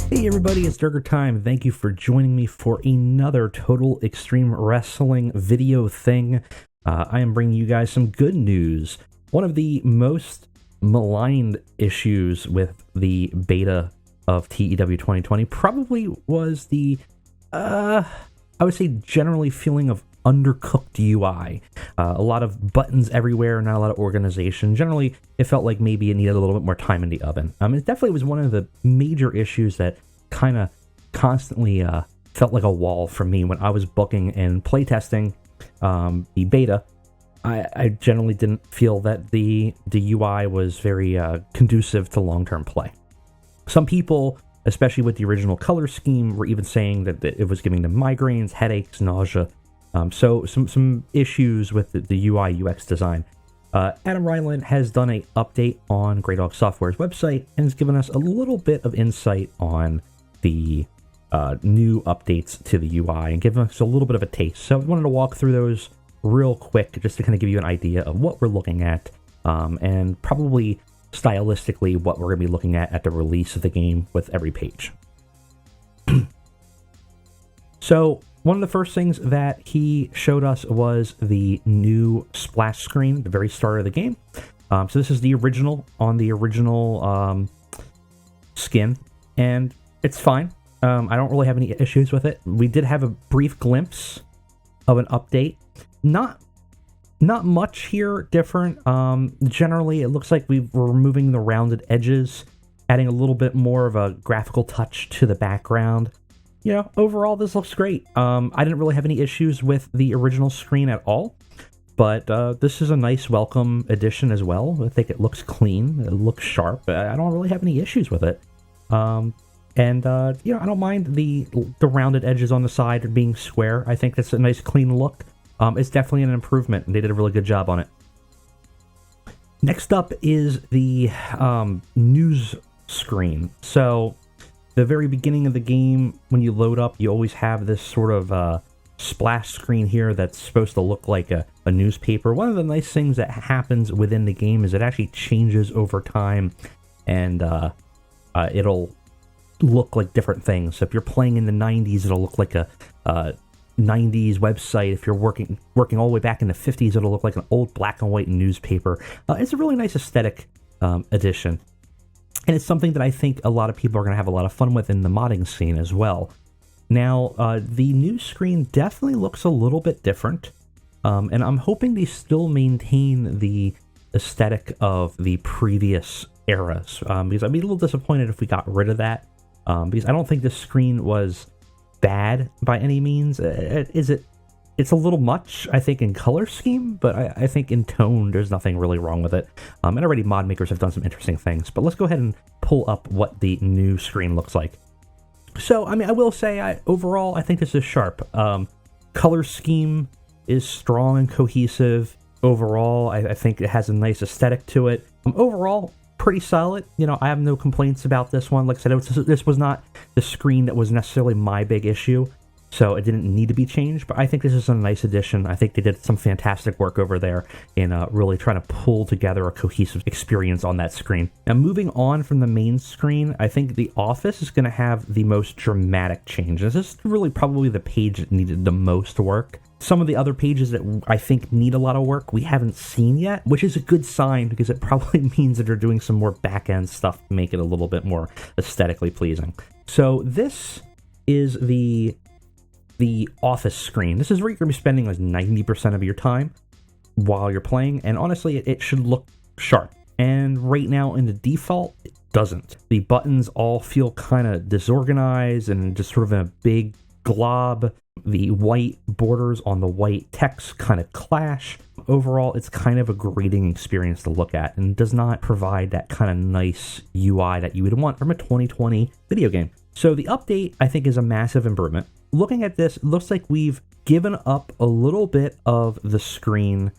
Hey everybody, it's Durger time. Thank you for joining me for another Total Extreme Wrestling video thing. I am bringing you guys some good news. One of the most maligned issues with the beta of TEW 2020 probably was the, I would say generally feeling of undercooked UI. A lot of buttons everywhere, not a lot of organization. Generally, it felt like maybe it needed a little bit more time in the oven. It definitely was one of the major issues that kind of constantly felt like a wall for me when I was booking and playtesting the beta. I generally didn't feel that the UI was very conducive to long-term play. Some people, especially with the original color scheme, were even saying that it was giving them migraines, headaches, nausea. So some issues with the UI UX design. Adam Ryland has done an update on Grey Dog Software's website and has given us a little bit of insight on the new updates to the UI and given us a little bit of a taste. So I wanted to walk through those real quick just to kind of give you an idea of what we're looking at and probably stylistically what we're going to be looking at the release of the game with every page. So one of the first things that he showed us was the new splash screen at the very start of the game. So this is the original on the original skin, and it's fine. I don't really have any issues with it. We did have a brief glimpse of an update. Not much here different. Generally, it looks like we're removing the rounded edges, adding a little bit more of a graphical touch to the background. You know, overall, this looks great. I didn't really have any issues with the original screen at all, but this is a nice welcome addition as well. I think it looks clean, it looks sharp. I don't really have any issues with it. And you know, I don't mind the rounded edges on the side being square. I think that's a nice clean look. It's definitely an improvement, and they did a really good job on it. Next up is the news screen. So the very beginning of the game, when you load up, you always have this sort of splash screen here that's supposed to look like a newspaper. One of the nice things that happens within the game is it actually changes over time, and it'll look like different things. So if you're playing in the 90s, it'll look like a 90s website. If you're working all the way back in the 50s, it'll look like an old black and white newspaper. It's a really nice aesthetic addition. And it's something that I think a lot of people are going to have a lot of fun with in the modding scene as well. Now, the new screen definitely looks a little bit different. And I'm hoping they still maintain the aesthetic of the previous eras. Because I'd be a little disappointed if we got rid of that. Because I don't think this screen was bad by any means. It's a little much, I think, in color scheme, but I think in tone, there's nothing really wrong with it. And already mod makers have done some interesting things. But let's go ahead and pull up what the new screen looks like. So, I mean, I will say, overall, I think this is sharp. Color scheme is strong and cohesive. Overall, I think it has a nice aesthetic to it. Overall, pretty solid. You know, I have no complaints about this one. Like I said, this was not the screen that was necessarily my big issue, so it didn't need to be changed, but I think this is a nice addition. I think they did some fantastic work over there in really trying to pull together a cohesive experience on that screen. Now, moving on from the main screen, I think the office is going to have the most dramatic change. This is really probably the page that needed the most work. Some of the other pages that I think need a lot of work we haven't seen yet, which is a good sign because it probably means that they're doing some more back-end stuff to make it a little bit more aesthetically pleasing. So this is the office screen. This is where you're going to be spending like 90% of your time while you're playing, and honestly, it should look sharp. And right now in the default, it doesn't. The buttons all feel kind of disorganized and just sort of in a big glob. The white borders on the white text kind of clash. Overall, it's kind of a grating experience to look at and does not provide that kind of nice UI that you would want from a 2020 video game. So the update, I think, is a massive improvement. Looking at this, it looks like we've given up a little bit of the screen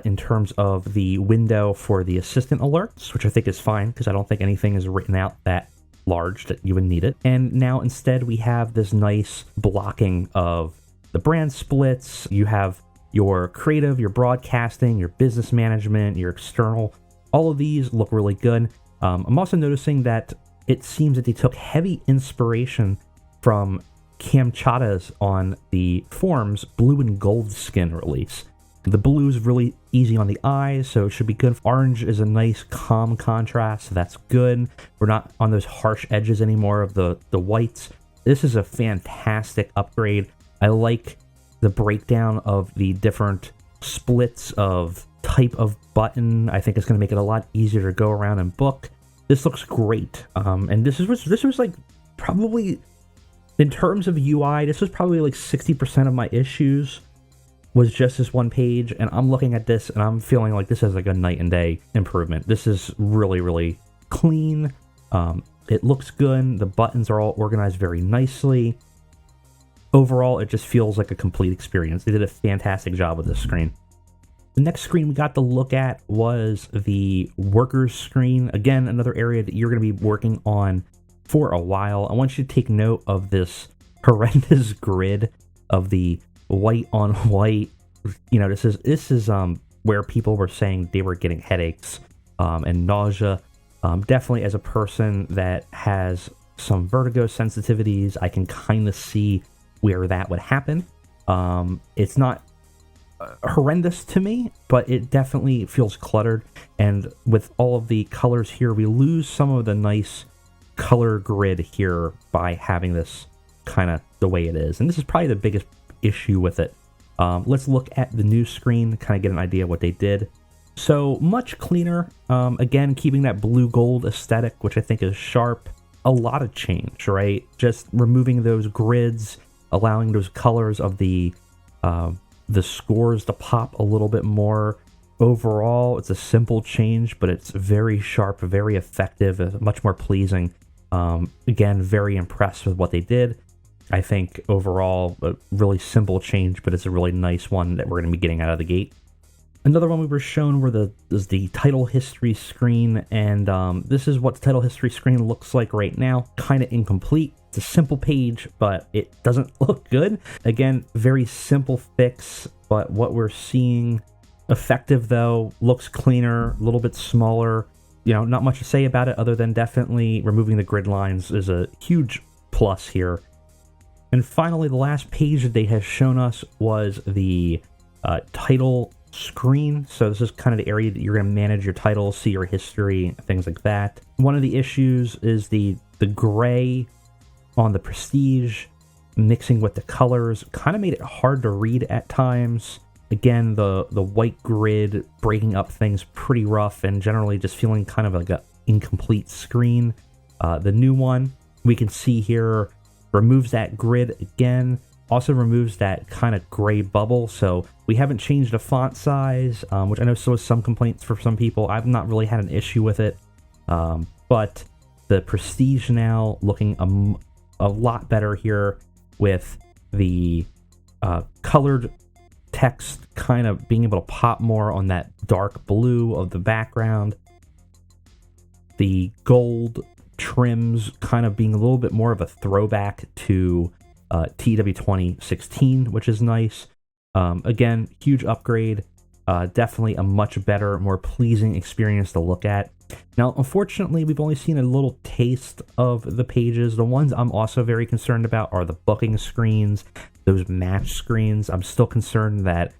in terms of the window for the assistant alerts, which I think is fine because I don't think anything is written out that large that you would need it. And now instead we have this nice blocking of the brand splits. You have your creative, your broadcasting, your business management, your external. All of these look really good. I'm also noticing that it seems that they took heavy inspiration from Kamchata's on the forums blue and gold skin release. The blue is really easy on the eyes, so it should be good. Orange is a nice calm contrast, so that's good. We're not on those harsh edges anymore of the whites. This is a fantastic upgrade. I like the breakdown of the different splits of type of button. I think it's going to make it a lot easier to go around and book. This looks great. And this was like probably, in terms of UI, this was probably like 60% of my issues was just this one page, and I'm looking at this and I'm feeling like this is like a night and day improvement. This is really, really clean. It looks good. The buttons are all organized very nicely. Overall, it just feels like a complete experience. They did a fantastic job with this screen. The next screen we got to look at was the workers screen. Again, another area that you're going to be working on for a while. I want you to take note of this horrendous grid of the white on white. You know, this is where people were saying they were getting headaches and nausea. Definitely, as a person that has some vertigo sensitivities, I can kind of see where that would happen. It's not horrendous to me, but it definitely feels cluttered. And with all of the colors here, we lose some of the nice color grid here by having this kind of the way it is. And this is probably the biggest issue with it. Let's look at the new screen, kind of get an idea of what they did. So much cleaner. Again, keeping that blue gold aesthetic, which I think is sharp. A lot of change, right? Just removing those grids, allowing those colors of the scores to pop a little bit more. Overall, it's a simple change, but it's very sharp, very effective, much more pleasing. Again, very impressed with what they did. I think overall, a really simple change, but it's a really nice one that we're going to be getting out of the gate. Another one we were shown is the title history screen, and this is what the title history screen looks like right now. Kind of incomplete. It's a simple page, but it doesn't look good. Again, very simple fix, but what we're seeing, effective though, looks cleaner, a little bit smaller. You know, not much to say about it other than definitely removing the grid lines is a huge plus here. And finally, the last page that they have shown us was the title screen. So this is kind of the area that you're going to manage your titles, see your history, things like that. One of the issues is the gray on the Prestige mixing with the colors kind of made it hard to read at times. Again, the white grid breaking up things pretty rough and generally just feeling kind of like an incomplete screen. The new one we can see here removes that grid again, also removes that kind of gray bubble. So we haven't changed the font size, which I know still has some complaints for some people. I've not really had an issue with it, but the Prestige now looking a lot better here with the colored text kind of being able to pop more on that dark blue of the background. The gold trims kind of being a little bit more of a throwback to TEW 2016, which is nice. Again, huge upgrade. Definitely a much better, more pleasing experience to look at. Now, unfortunately, we've only seen a little taste of the pages. The ones I'm also very concerned about are the booking screens, those match screens. I'm still concerned that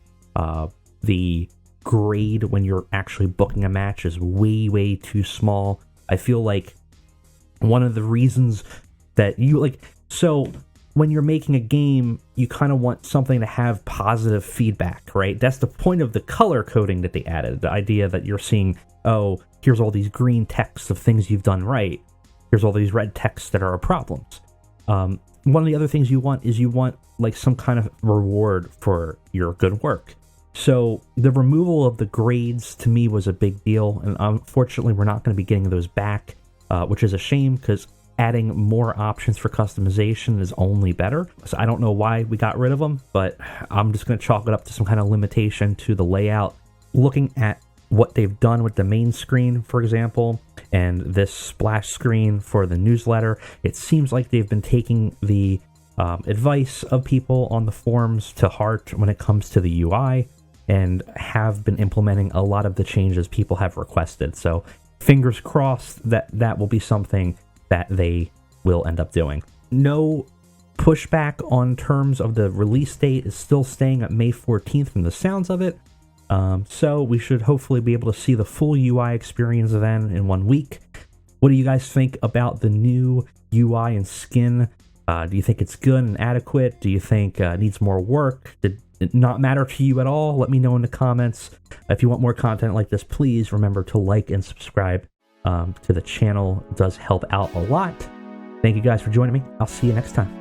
the grade when you're actually booking a match is way, way too small. I feel like one of the reasons that so when you're making a game, you kind of want something to have positive feedback, right? That's the point of the color coding that they added. The idea that you're seeing, oh, here's all these green texts of things you've done right. Here's all these red texts that are problems. One of the other things you want is like some kind of reward for your good work. So the removal of the grades to me was a big deal. And unfortunately, we're not going to be getting those back, which is a shame because adding more options for customization is only better. So I don't know why we got rid of them, but I'm just going to chalk it up to some kind of limitation to the layout. Looking at what they've done with the main screen, for example, and this splash screen for the newsletter, it seems like they've been taking the advice of people on the forums to heart when it comes to the UI and have been implementing a lot of the changes people have requested. So fingers crossed that that will be something that they will end up doing. No pushback on terms of the release date, is still staying at May 14th from the sounds of it. So we should hopefully be able to see the full UI experience then in 1 week. What do you guys think about the new UI and skin? Do you think it's good and adequate? Do you think it needs more work? Did it not matter to you at all? Let me know in the comments. If you want more content like this, please remember to like and subscribe to the channel. It does help out a lot. Thank you guys for joining me. I'll see you next time.